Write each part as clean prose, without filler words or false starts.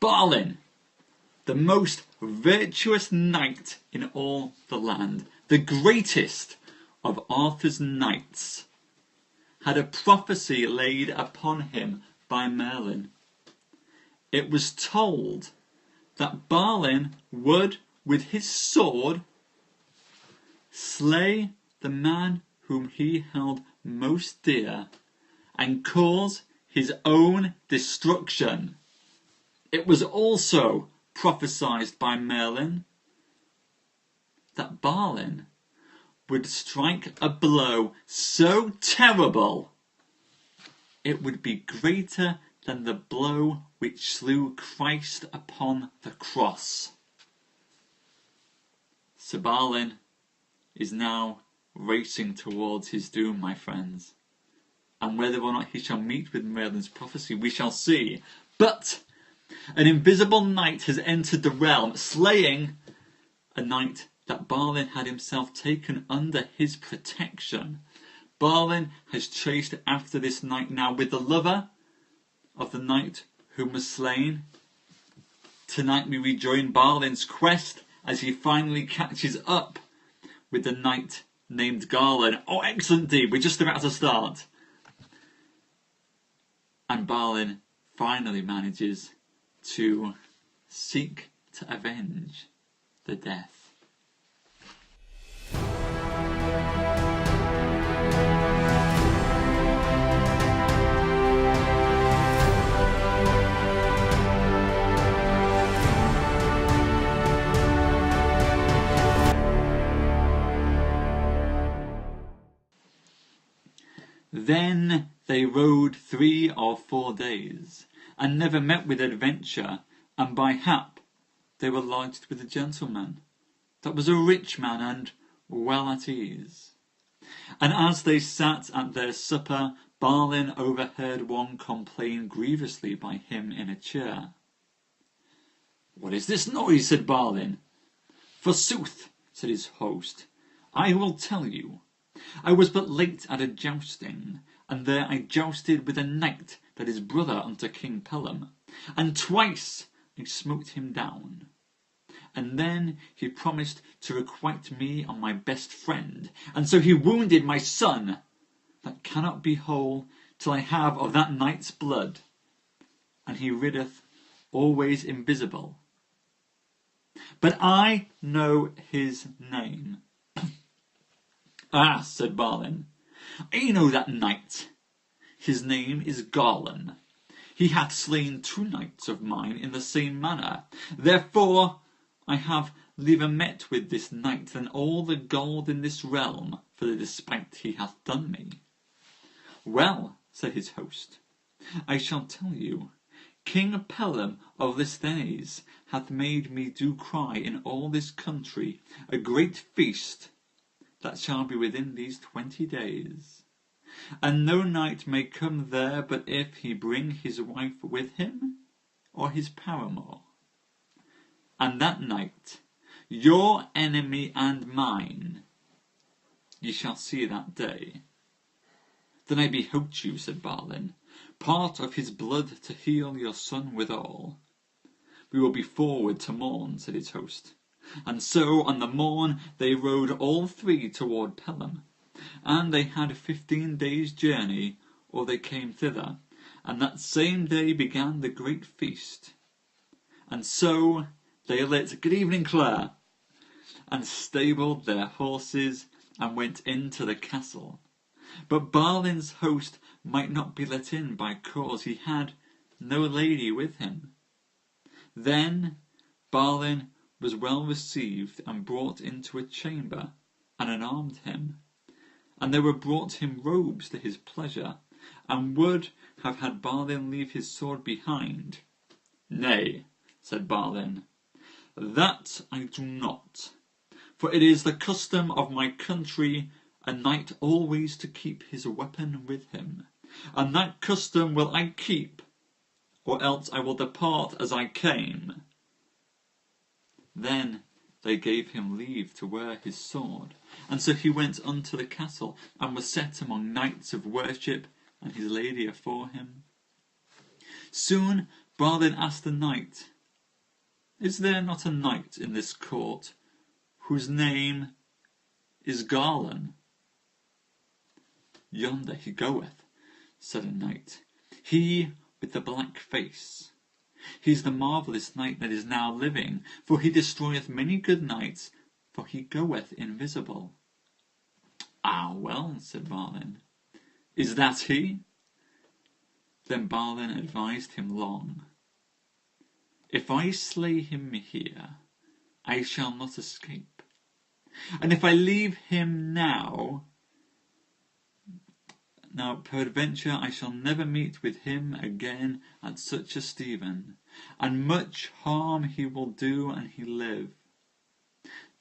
Balin, the most virtuous knight in all the land, the greatest of Arthur's knights, had a prophecy laid upon him by Merlin. It was told that Balin would, with his sword, slay the man whom he held most dear and cause his own destruction. It was also prophesied by Merlin that Balin would strike a blow so terrible it would be greater than the blow which slew Christ upon the cross. Sir Balin is now racing towards his doom, my friends. And whether or not he shall meet with Merlin's prophecy, we shall see. But an invisible knight has entered the realm, slaying a knight that Balin had himself taken under his protection. Balin has chased after this knight now with the lover of the knight whom was slain. Tonight we rejoin Balin's quest as he finally catches up with the knight named Garland. Oh, excellent deed, we're just about to start. And Balin finally manages to seek to avenge the death. Then they rode 3 or 4 days, and never met with adventure, and by hap they were lodged with a gentleman that was a rich man and well at ease. And as they sat at their supper, Balin overheard one complain grievously by him in a chair. "What is this noise?" said Balin. "Forsooth," said his host, "I will tell you. I was but late at a jousting, and there I jousted with a knight that is brother unto King Pellam, and twice I smote him down. And then he promised to requite me on my best friend, and so he wounded my son, that cannot be whole till I have of that knight's blood, and he rideth always invisible. But I know his name." "Ah," said Balin, "I know that knight. His name is Garland. He hath slain 2 knights of mine in the same manner. Therefore I have liever met with this knight than all the gold in this realm for the despite he hath done me." "Well," said his host, "I shall tell you. King Pellam of Listhenes hath made me do cry in all this country a great feast that shall be within these 20 days. And no knight may come there but if he bring his wife with him, or his paramour. And that night, your enemy and mine, ye shall see that day." "Then I behote you," said Balin, "part of his blood to heal your son withal." "We will be forward to morn," said his host. And so on the morn they rode all 3 toward Pellam, and they had 15 days' journey, or they came thither, and that same day began the great feast. And so they lit "Good evening, Claire," and stabled their horses, and went into the castle. But Balin's host might not be let in by cause he had no lady with him. Then Balin was well received and brought into a chamber, and unarmed him. And there were brought him robes to his pleasure, and would have had Balin leave his sword behind. "Nay," said Balin, "that I do not, for it is the custom of my country a knight always to keep his weapon with him, and that custom will I keep, or else I will depart as I came." Then they gave him leave to wear his sword, and so he went unto the castle, and was set among knights of worship, and his lady afore him. Soon Balin asked the knight, "Is there not a knight in this court whose name is Garlon?" "Yonder he goeth," said a knight, "he with the black face. He is the marvellous knight that is now living, for he destroyeth many good knights, for he goeth invisible." "Ah, well," said Balin, "is that he?" Then Balin advised him long. "If I slay him here, I shall not escape. And if I leave him now, peradventure I shall never meet with him again at such a Stephen, and much harm he will do an he live."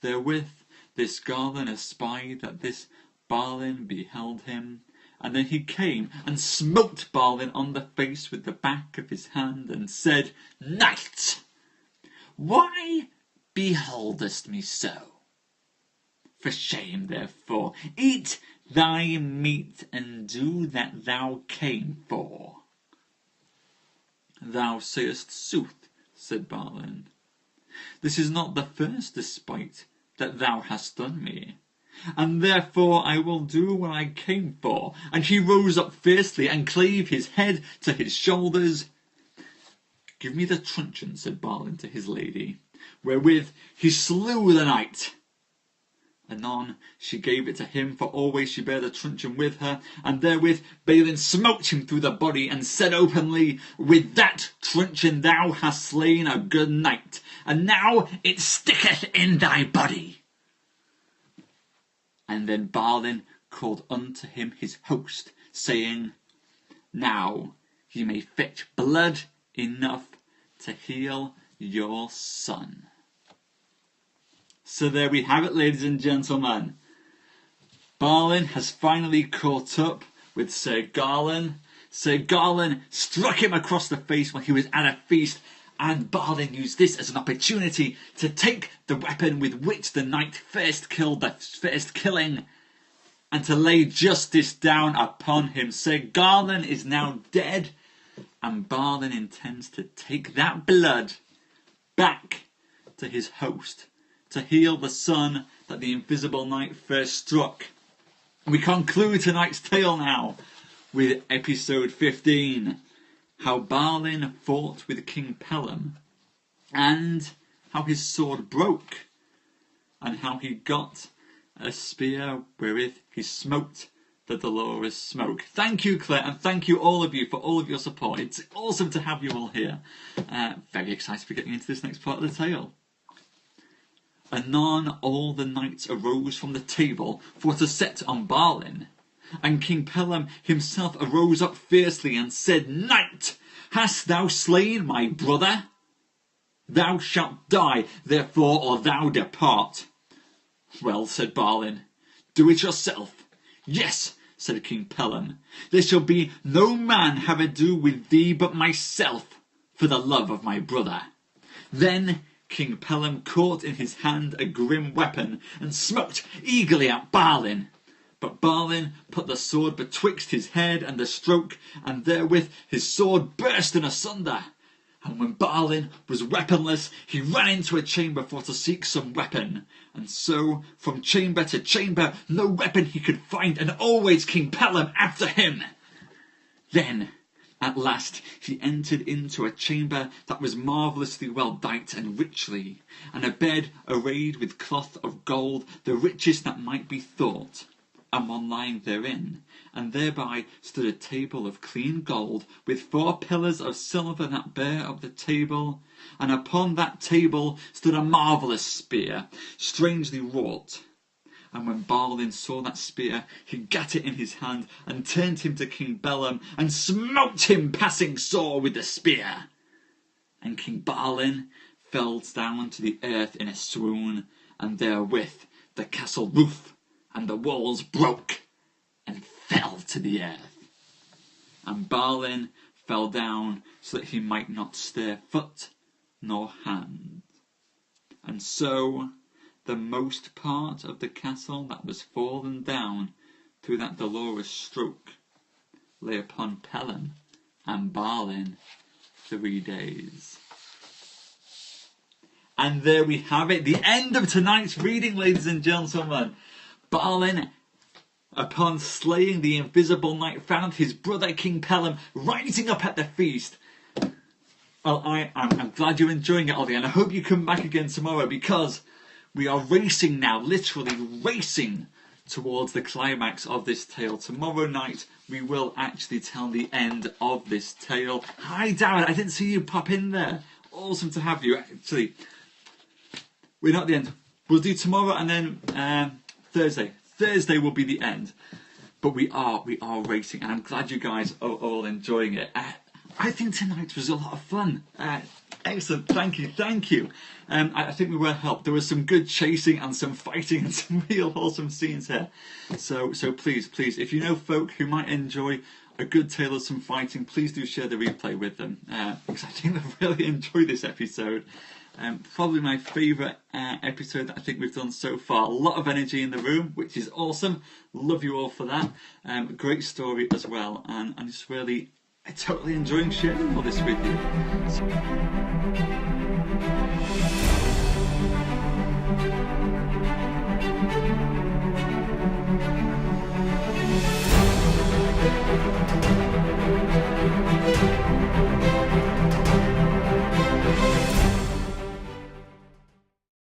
Therewith this Garlon espied that this Balin beheld him, and then he came and smote Balin on the face with the back of his hand, and said, "Knight, why beholdest me so? For shame, therefore, eat thy meat, and do that thou came for." "Thou sayest sooth," said Balin. "This is not the first despite that thou hast done me, and therefore I will do what I came for." And he rose up fiercely and clave his head to his shoulders. "Give me the truncheon," said Balin to his lady, wherewith he slew the knight. Anon she gave it to him, for always she bare the truncheon with her, and therewith Balin smote him through the body, and said openly, "With that truncheon thou hast slain a good knight, and now it sticketh in thy body." And then Balin called unto him his host, saying, "Now ye may fetch blood enough to heal your son." So there we have it, ladies and gentlemen. Balin has finally caught up with Sir Garlon. Sir Garlon struck him across the face while he was at a feast, and Balin used this as an opportunity to take the weapon with which the knight first killed the first killing, and to lay justice down upon him. Sir Garlon is now dead, and Balin intends to take that blood back to his host, to heal the son that the invisible knight first struck. We conclude tonight's tale now with episode 15, how Balin fought with King Pellam, and how his sword broke, and how he got a spear wherewith he smote the dolorous smoke. Thank you, Claire, and thank you all of you for all of your support. It's awesome to have you all here. Very excited for getting into this next part of the tale. Anon all the knights arose from the table for to set on Balin. And King Pellam himself arose up fiercely and said, "Knight, hast thou slain my brother? Thou shalt die, therefore, or thou depart." "Well," said Balin, "do it yourself." "Yes," said King Pellam, "there shall be no man have ado with thee but myself, for the love of my brother." Then King Pellam caught in his hand a grim weapon, and smote eagerly at Balin. But Balin put the sword betwixt his head and the stroke, and therewith his sword burst in asunder. And when Balin was weaponless, he ran into a chamber for to seek some weapon. And so, from chamber to chamber, no weapon he could find, and always King Pellam after him. Then, at last, he entered into a chamber that was marvellously well dight and richly, and a bed arrayed with cloth of gold, the richest that might be thought, and one lying therein, and thereby stood a table of clean gold, with 4 pillars of silver that bare up the table, and upon that table stood a marvellous spear, strangely wrought. And when Balin saw that spear, he gat it in his hand, and turned him to King Pellam, and smote him passing sore with the spear. And King Balin fell down to the earth in a swoon, and therewith the castle roof and the walls broke, and fell to the earth. And Balin fell down so that he might not stir foot nor hand. And so the most part of the castle that was fallen down through that dolorous stroke lay upon Pellam and Balin 3 days. And there we have it, the end of tonight's reading, ladies and gentlemen. Balin, upon slaying the invisible knight, found his brother King Pellam rising up at the feast. Well, I'm glad you're enjoying it, Ollie, and I hope you come back again tomorrow, because we are racing now, literally racing towards the climax of this tale. Tomorrow night we will actually tell the end of this tale. Hi Darren, I didn't see you pop in there. Awesome to have you. Actually, we're not at the end. We'll do tomorrow and then Thursday. Thursday will be the end. But we are racing, and I'm glad you guys are all enjoying it. I think tonight was a lot of fun. Excellent, thank you. I think we were helped. There was some good chasing and some fighting and some real wholesome scenes here. So please, if you know folk who might enjoy a good tale of some fighting, please do share the replay with them, because I think they've really enjoyed this episode. Probably my favourite episode that I think we've done so far. A lot of energy in the room, which is awesome. Love you all for that. Great story as well, and I'm just really totally enjoying sharing all this with you.